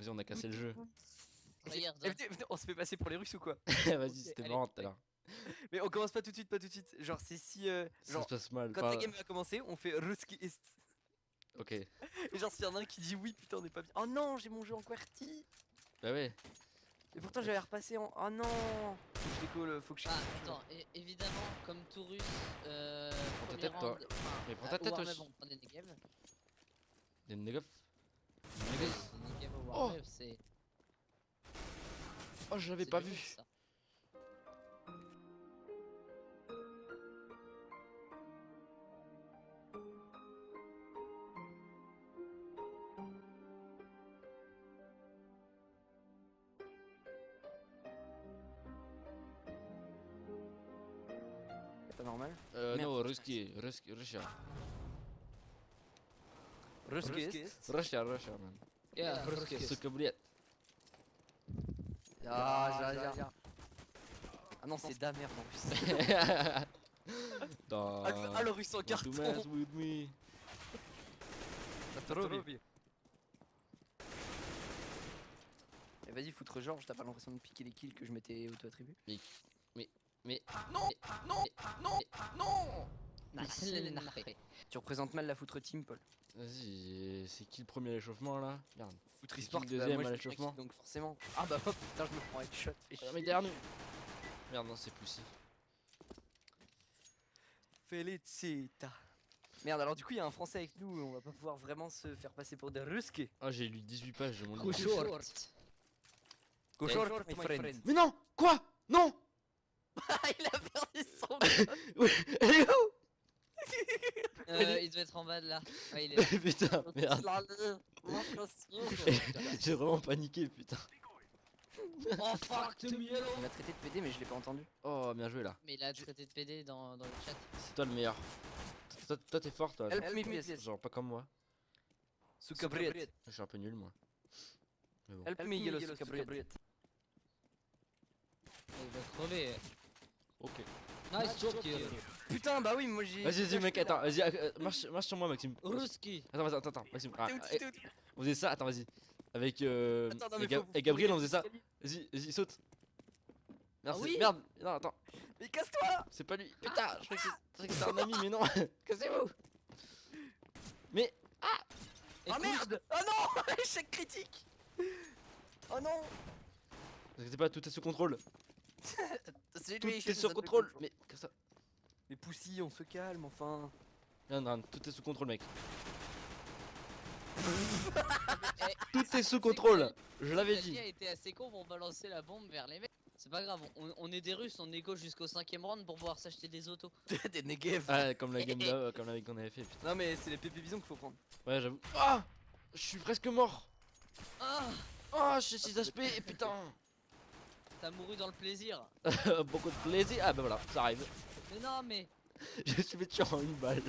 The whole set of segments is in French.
Vas-y, on a cassé le jeu. Regarde. Venez, on se fait passer pour les Russes ou quoi? Vas-y, c'était allez, marrant tout à l'heure. Mais on commence pas tout de suite, pas tout de suite. Genre, c'est si. Ça Genre, se passe mal. quand la Enfin, game va commencer, on fait Ruski Est. ok. Et genre, s'il y en a un qui dit oui, putain, on est pas bien. Oh non, j'ai mon jeu en QWERTY. Bah ouais. Et pourtant, j'avais repassé en. Oh non. Faut que je décolle, faut que je. Ah, attends, évidemment, comme tout russe, Prends ta premier tête, toi. round, enfin, Mais prends ta tête, Warmap, wesh. on prend des Negev. Des négof. Oui, Negev au Warmap, c'est. Oh, je l'avais c'est pas du vu. russe, ça. C'est pas normal. Non, Merde. Russia. Ruski Est. Russia, man. Yeah, russe. Suka, блядь. Ah, Ah non, c'est da merde en plus. Ah, le russe en Want to mess carton. with me. Et vas-y, foutre Georges, t'as pas l'impression de piquer les kills que je m'étais auto-attribué? Mais Non, non, non, non. Nice. Tu représentes mal la foutre team, Paul. vas-y, c'est qui le premier à l'échauffement là? Merde. Foutre C'est qui e-sport, le deuxième moi à je suis l'échauffement? donc forcément. Ah bah hop, putain, je me prends headshot. Fais Ah, mais chier. derrière nous. Merde, non, c'est Poussy. Felicita. Merde, alors du coup, il y a un français avec nous, on va pas pouvoir vraiment se faire passer pour des Russes. Ah, j'ai lu 18 pages de mon Coup livre. short. Go short, my friend. Mais non! Quoi? Non! Il a perdu son. Ouais, elle est où? Il doit être en bas de là. Ouais, il est là. Putain, merde. J'ai vraiment paniqué, putain. Oh fuck, te miel. Il m'a traité de PD, mais je l'ai pas entendu. Oh, bien joué là. Mais il a traité de PD dans le chat. C'est toi le meilleur. Toi, t'es fort, toi. Help me, please. Genre, pas comme moi. Sukabriet. Je suis un peu nul, moi. Mais bon. Help me, yellow Sukabriet. Il va crever. Ok. Nice joke, Putain, bah oui, moi j'ai. Vas-y, mec, attends, vas-y, marche sur moi, Maxime. Ruski. Attends, Maxime. Ah, T'es où, t'es où, t'es où on faisait ça, attends, vas-y. Avec Attends, non, mais faut Gabriel, on faut faisait ça. escalier. Vas-y, saute. Merde, Ah oui merde, non, attends, Mais casse-toi. c'est pas lui. Putain, je croyais que c'était un ami, mais non. Cassez-vous. Mais, Ah merde. Oh non. Échec critique. Oh non. vous inquiétez pas, tout est sous contrôle. C'est Tout est sous contrôle. Mais, que ça. Mais Poussy, on se calme, enfin. Non, tout est sous contrôle, mec. Tout est sous contrôle. Je l'avais Quelqu'un dit. a été assez con pour balancer la bombe vers les mecs. C'est pas grave, on est des Russes, on négo jusqu'au 5ème round pour pouvoir s'acheter des autos. Des Negev. Ah, comme la game là, comme la qu'on avait fait, putain. Non, mais c'est les pépés bisons qu'il faut prendre. Ouais, j'avoue. Ah! Je suis presque mort. Ah, Oh, je suis 6 HP, putain. t'as mouru dans le plaisir. Beaucoup de plaisir. Ah bah voilà, ça arrive. Mais non, mais. Je me suis fait tuer en une balle.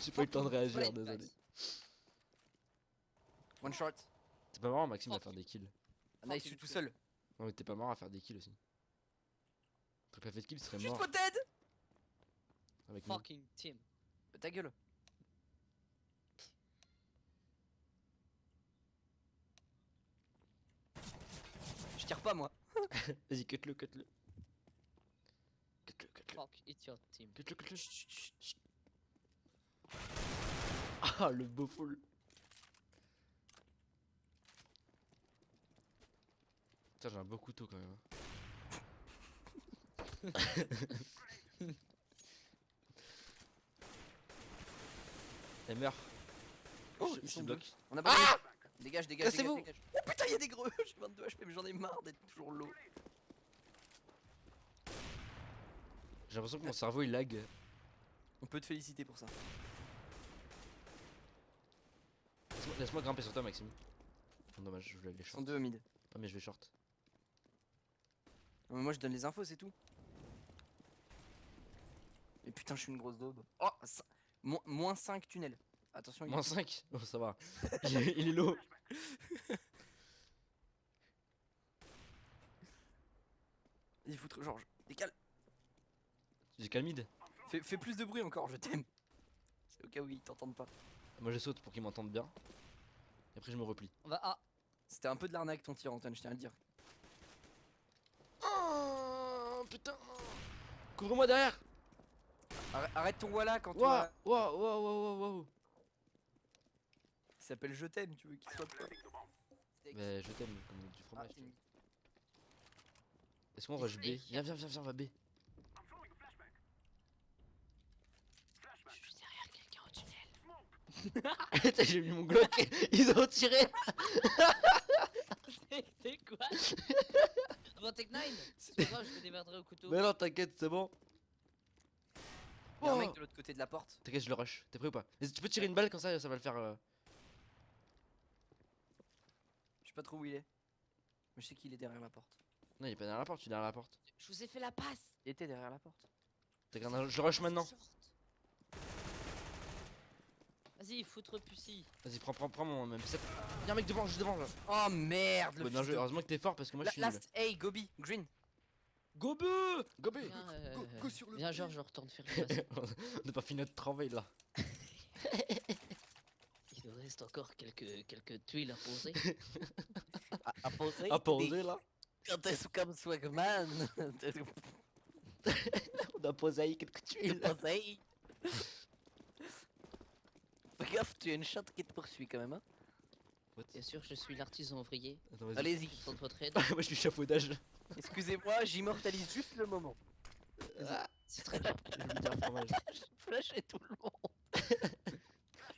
J'ai pas eu le temps de réagir, Ouais, désolé. One shot. C'est pas marrant, Maxime, à faire des kills. Ah, nice, je suis tout seul. Non, mais t'es pas marrant à faire des kills aussi. T'aurais pas fait de kills, tu serais Juste mort Poted. avec nous. Fucking team. Ta gueule. Je tire pas, moi. Vas-y, cut-le. Cut-le. Fuck, it's your team. Cut-le. Chut. Ah, le beau full. Putain, j'ai un beau couteau quand même. Elle meurt. Oh, Je ils suis sont deux. bloqué. On a pas. Dégage. Cassez-vous. Oh putain, y'a des gros. J'ai 22 HP, mais j'en ai marre d'être toujours low. J'ai l'impression que mon cerveau il lag. On peut te féliciter pour ça. Laisse-moi grimper sur toi, Maxime. Oh, dommage, je voulais aller Ils sont short. deux au mid. Ah, mais je vais short. Non, mais moi je donne les infos, c'est tout. Mais putain, je suis une grosse daube. Oh, moins 5 tunnels. Attention, Moins 5. Oh, ça va. Il est low. il foutre Georges. Décale. J'ai calmide. Fais plus de bruit encore, je t'aime. C'est au cas où ils t'entendent pas. Moi je saute pour qu'ils m'entendent bien. Et après je me replie. On va A. C'était C'était un peu de l'arnaque ton tir, Antoine, je tiens à le dire. Oh putain. Couvre-moi derrière. Arrête ton voilà quand Waouh, toi. waouh, waouh, waouh, waouh. Il s'appelle Je t'aime, tu veux qu'il soit quoi? Mais je t'aime comme du Ah, fromage. tu vois. Est-ce qu'on rush B? Viens, viens, viens, viens, on va B. Je suis derrière quelqu'un au tunnel. Putain, j'ai mis mon Glock, ils ont tiré. C'était quoi? Bon, Tech 9. C'est pas grave, je me démerderai au couteau. Mais non, t'inquiète, c'est bon. Y'a un Oh. mec de l'autre côté de la porte. T'inquiète, je le rush. T'es prêt ou pas? Tu peux tirer une balle comme ça va le faire. Je sais pas trop où il est. Mais je sais qu'il est derrière la porte. Non, il est pas derrière la porte, tu es derrière la porte. Je vous ai fait la passe. Il était derrière la porte. T'inquiète, je le rush maintenant. Vas-y, foutre pussy. Vas-y, prends mon même. Y'a un mec devant, juste devant là. Oh merde, le Bon, bien fils joué. de- Heureusement que t'es fort parce que moi je suis nul. Last, hey, Gobi, Green. Go B! Go B! Viens, go sur le viens pied. genre, je retourne faire une passe. On n'a pas fini notre travail là. Il nous reste encore quelques tuiles à poser. À poser. À poser là. Quand est-ce comme Swagman? On a posé quelques tuiles. Poser. Fais gaffe, tu as une chatte qui te poursuit quand même, hein. What? Bien sûr, je suis l'artisan ouvrier. Attends, vas-y. Allez-y. Contre votre aide. Moi je suis chapeaudage. Excusez-moi, j'immortalise juste le moment. C'est très bien. J'ai oublié de dire fromage. Je flashais tout le monde.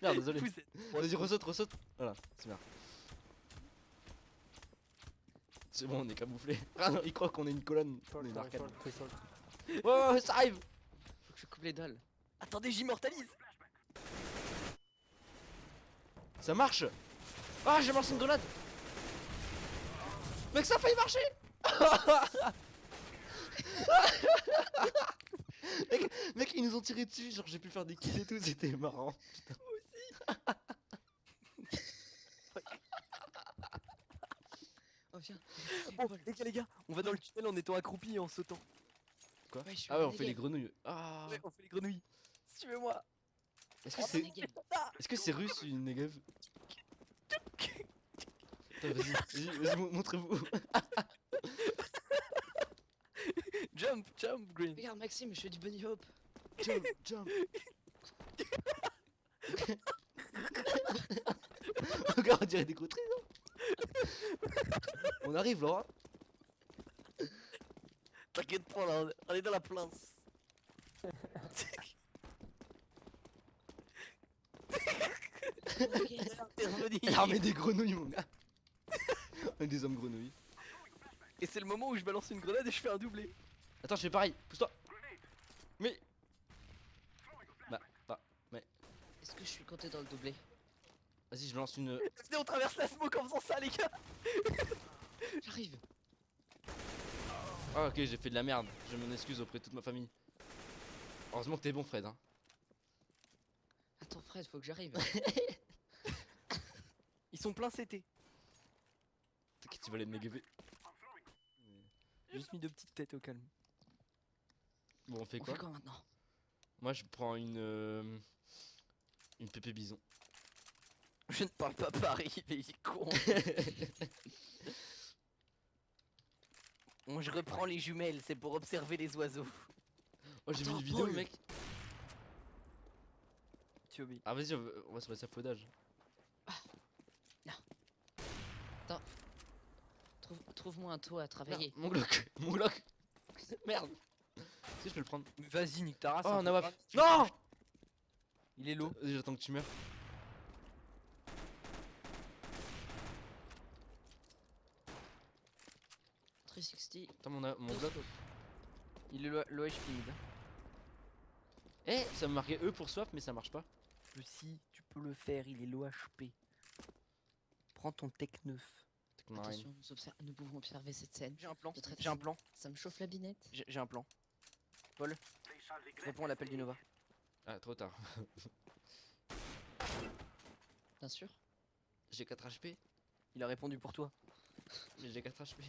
Merde, désolé. Vous êtes trop Vas-y, cons. ressaute. Voilà, c'est bien. C'est bon, on est camouflé. Ah non, il croit qu'on est une colonne. On est une arcade. Ouais, ça arrive. Faut que je coupe les dalles. Attendez, j'immortalise. Ça marche. Ah, j'ai lancé une grenade. Mec, ça a failli marcher. mec, ils nous ont tiré dessus. Genre, j'ai pu faire des kills et tout. C'était marrant. Oh, viens. Bon, les gars, on va dans le tunnel en étant accroupis et en sautant. Quoi? Ouais, je suis Ah ouais, on renégé. fait les grenouilles. Ah. Ouais, on fait les grenouilles. Suivez-moi. Est-ce que Oh, c'est Negev. est-ce que c'est russe une Negev? Attends, vas-y, montrez-vous. Jump, Green. Regarde, Maxime, je fais du bunny hop. Jump. Regarde, on dirait des gros trésors. On arrive, Laura. T'inquiète pas, là, on est dans la place. T'es revenu. L'armée des grenouilles, mon gars. On est des hommes grenouilles. Et c'est le moment où je balance une grenade et je fais un doublé. Attends, je fais pareil. Pousse-toi. Mais. Est-ce que je suis compté dans le doublé? Vas-y, je lance une. Venez, on traverse la smoke en faisant ça, les gars. J'arrive. Ah, ok, j'ai fait de la merde. Je m'en excuse auprès de toute ma famille. Heureusement que t'es bon, Fred. Hein. Attends, Fred, faut que j'arrive. Ils sont pleins CT. T'inquiète, tu vas les mégaver. J'ai juste mis deux petites têtes au calme. Bon, on fait On quoi? fait quoi maintenant? Moi, je prends une pépé bison. Je ne parle pas pareil, mais il est con. Moi, je reprends les jumelles, c'est pour observer les oiseaux. Oh, j'ai vu Attends, une vidéo, Paul. mec. Tu obéis. Ah, vas-y, on va se passer à faudage. Trouve-moi un toit à travailler. Mon Glock. Mon Glock. Merde. Est-ce que je peux le prendre? Mais vas-y, nique ta race. Oh, un on peu a grave. Non! Il est low. Vas-y, j'attends que tu meurs. « 360. Attends, mon Glock. Il est low HP mid. Eh, ça me marquait E pour swap, mais ça marche pas. Si, tu peux le faire, il est low HP. Prends ton tech 9. Attention, nous pouvons observer cette scène. J'ai un plan, De traite j'ai un fine. plan, Ça me chauffe la binette. j'ai un plan. Paul, réponds à l'appel du Nova. Ah, trop tard. Bien sûr. J'ai 4 HP. Il a répondu pour toi. Mais j'ai 4 HP.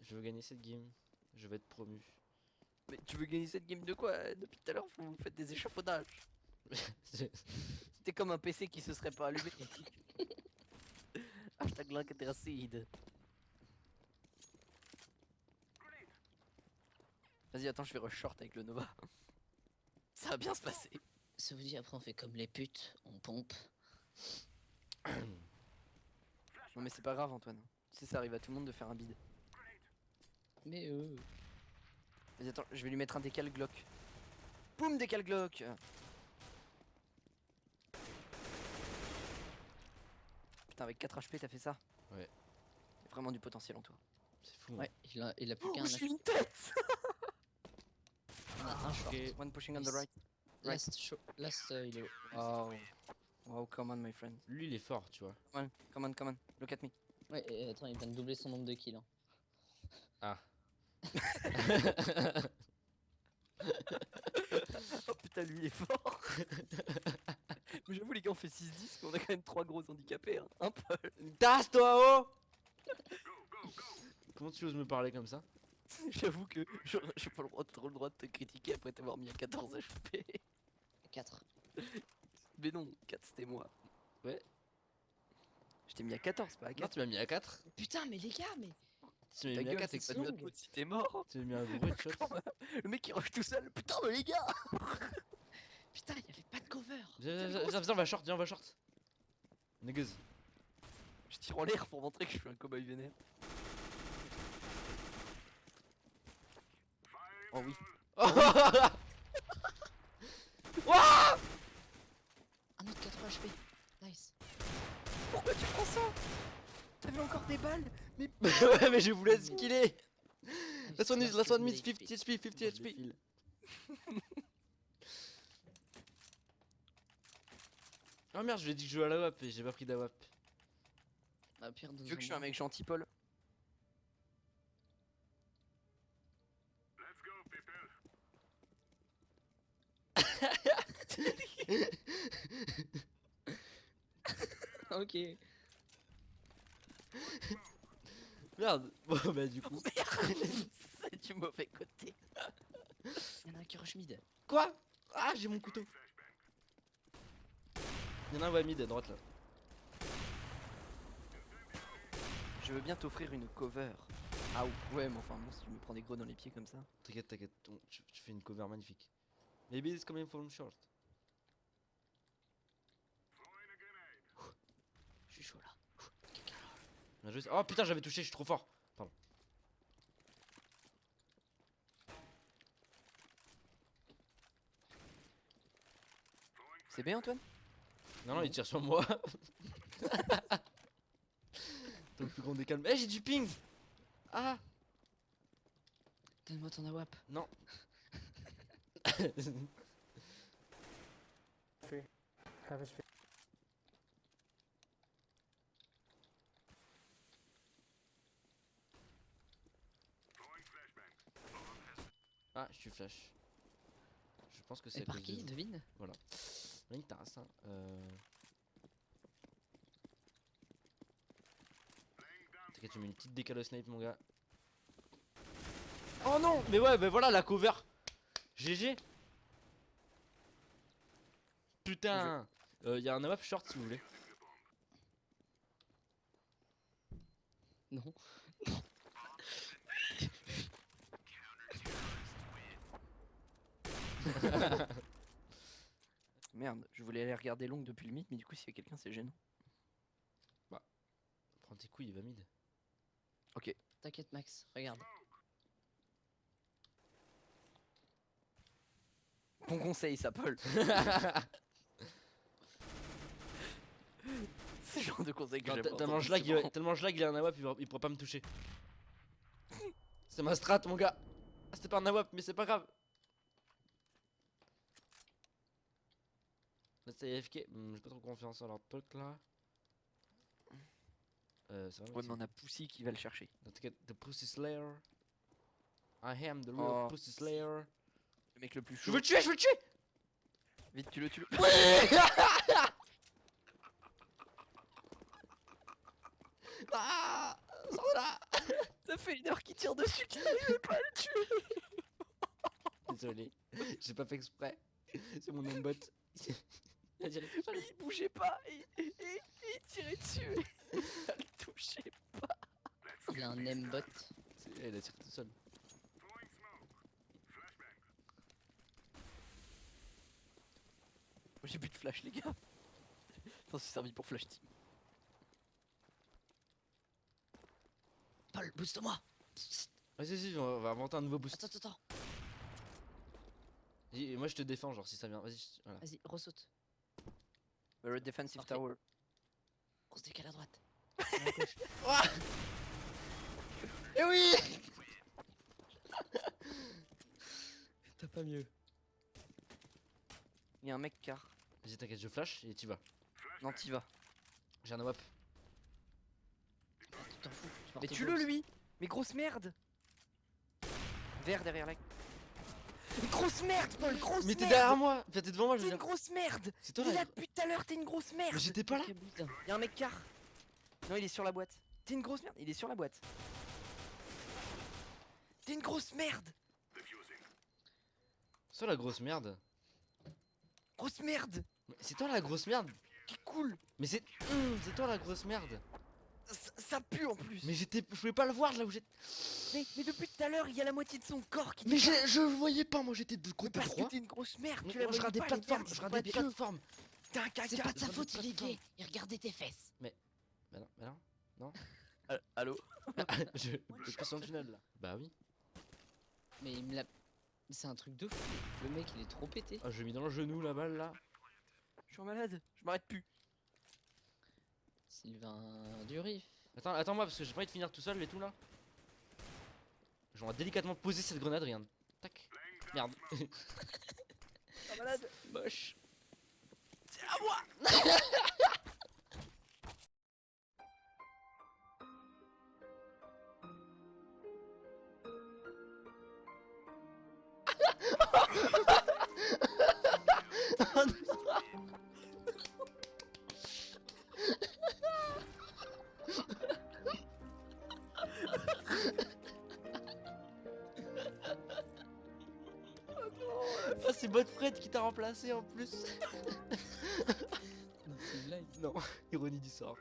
Je veux gagner cette game. Je vais être promu. Mais tu veux gagner cette game de quoi? Depuis tout à l'heure, vous faites des échafaudages. C'est- C'était comme un PC qui se serait pas allumé. Ah Glock Intercede. Vas-y, attends, je vais rush short avec le Nova. Ça va bien se passer. Ça vous dit, après on fait comme les putes, on pompe. Non mais c'est pas grave Antoine. Tu sais ça arrive à tout le monde de faire un bid. Mais Vas-y attends, je vais lui mettre un décal Glock. Boum décal Glock. Putain avec 4 HP t'as fait ça. Ouais. Y'a vraiment du potentiel en toi. C'est fou. ouais, il a plus Oh qu'un. j'ai une tête. On a un short. Ok. One pushing on the Nice. right. Last, il est. Oh. Wow, come on my friend. Lui, il est fort, tu vois. Come on, come on. Look at me. Ouais, et attends, il vient de doubler son nombre de kills. Hein. Ah. Oh putain lui il est fort. Mais j'avoue les gars on fait 6-10 mais on a quand même 3 gros handicapés hein. Un peu. Tasse-toi, oh. Comment tu oses me parler comme ça? J'avoue que j'ai pas trop le droit de te critiquer après t'avoir mis à 14 HP. 4. Mais non, 4 c'était moi. Ouais. Je t'ai mis à 14 pas à Non, 4. tu m'as mis à 4. Putain, mais les gars, mais. Tu m'as Ta mis à gueule 4 c'est et pas que de notre faute si t'es mort. tu m'as mis un gros headshot. Le mec il rush tout seul. Putain mais les gars. Putain, il y avait pas de cover. Viens, on va short, viens, on va short. Négueuse. Je tire en l'air pour montrer que je suis un cowboy vénère. Oh oui. Un autre 4 HP. Nice. Pourquoi tu prends ça? T'avais encore des balles. Mais Ouais, mais je voulais skiller. Nice, Last one merci, mid, 50 HP, 50 HP. Oh merde, je lui ai dit que je jouais à la WAP et j'ai pas pris de la WAP. Bah, pire, tu veux que je suis un mec gentil Paul? Ok. Merde. Bon, bah du coup. C'est du mauvais côté. Y'en a un qui rush mid. Quoi? Ah, j'ai mon couteau. Y'en a un ouais mid à droite là. Je veux bien t'offrir une cover. Ah ouais mais enfin bon si tu me prends des gros dans les pieds comme ça. T'inquiète, tu fais une cover magnifique. Maybe it's coming from short. Je suis chaud là. Bien joué. Oh putain, j'avais touché, je suis trop fort. Pardon. C'est bien Antoine? Non, non, il tire sur moi. T'as le plus grand décalme. Eh, j'ai du ping. Ah. Donne-moi ton AWAP. Non. Ah, je suis flash. Je pense que c'est Et à par cause qui? de vous. Devine. Voilà. Une tasse, hein. T'inquiète, tu mets une petite décale au snipe, mon gars. Oh non! Mais ouais, bah voilà la cover. GG. Putain. Y'a un AWP short si vous voulez. Non. Merde, je voulais aller regarder long depuis le mythe mais du coup s'il y a quelqu'un c'est gênant. Prends tes couilles, il va mid. Ok. T'inquiète, Max. Regarde. Bon conseil ça Paul. C'est le genre de conseil que Non, j'aime. tellement je lag, il a un AWP, il pourra pas me toucher. C'est ma strat, mon gars. Ah, c'était pas un AWP, mais c'est pas grave. Là, c'est AFK. J'ai pas trop confiance en leur pote là. C'est vraiment. Ouais mais on a Poussy qui va le chercher. T'inquiète, the Pussy Slayer. I am the real Oh, Pussy Slayer. Le mec le plus Je chaud. veux le tuer, je veux le tuer! Vite tu le tues. Ah! Sors de là! Ça fait 1 heure qu'il tire dessus, tu n'arrives pas à le tuer. Désolé, j'ai pas fait exprès. C'est mon bot. Mais il bougeait pas et il tirait dessus. Et ça le touche. sais. Il a un aimbot. Elle a tiré tout seul. J'ai plus de flash, les gars. Non, c'est servi pour flash team. Paul, booste-moi. Vas-y, on va inventer un nouveau boost. Attends. Et moi je te défends, genre si ça vient. Vas-y, voilà. Vas-y, ressaute. Red defensive Parfait. tower. On se décale à droite. À gauche. Eh oui. T'as pas mieux. Il y a un mec car. Vas-y, t'inquiète, je flash et t'y vas. Non, t'y vas. J'ai un wap. Tu t'en fous. Tu pars Mais tes tue-le bombs. lui. Mais grosse merde. Vert derrière la. Mais grosse merde, Paul, grosse Mais t'es merde. derrière moi. Enfin, t'es devant moi, je T'es veux une dire. grosse merde. C'est toi Il est là. là depuis tout à l'heure, t'es une grosse merde. Mais j'étais pas là. Ok, boost. Il y a un mec car. Non, il est sur la boîte. T'es une grosse merde, il est sur la boîte. T'es une grosse merde. C'est toi la grosse merde. Grosse merde. Mais c'est toi la grosse merde. Qui cool. Mais c'est toi la grosse merde. Ça pue en plus. Mais je pouvais pas le voir là où j'étais. Mais depuis tout à l'heure, il y a la moitié de son corps qui. Mais je le voyais pas, moi j'étais de Mais côté parce droit. que t'es une grosse merde. Mais Tu la je voyais regardais pas, pas les de forme, gardes, je ils sont regardais pas pas de dieux. forme. T'es un caca. C'est pas de sa Regarde faute, pas il est de forme. gay. Il regardait tes fesses. Bah non. Allô. Je passe dans le tunnel là. Bah oui. Mais il me l'a. C'est un truc de fou. Le mec, il est trop pété. Ah, je l'ai mis dans le genou la balle là. Je suis malade. Je m'arrête plus. Sylvain Durif. Attends-moi parce que j'ai pas envie de finir tout seul et tout là. J'aurais délicatement posé cette grenade, regarde. Tac. Merde. Je suis malade. Moche. C'est à moi. Ah, c'est Godfred qui t'a remplacé en plus. C'est une blague. Non, ironie du sort.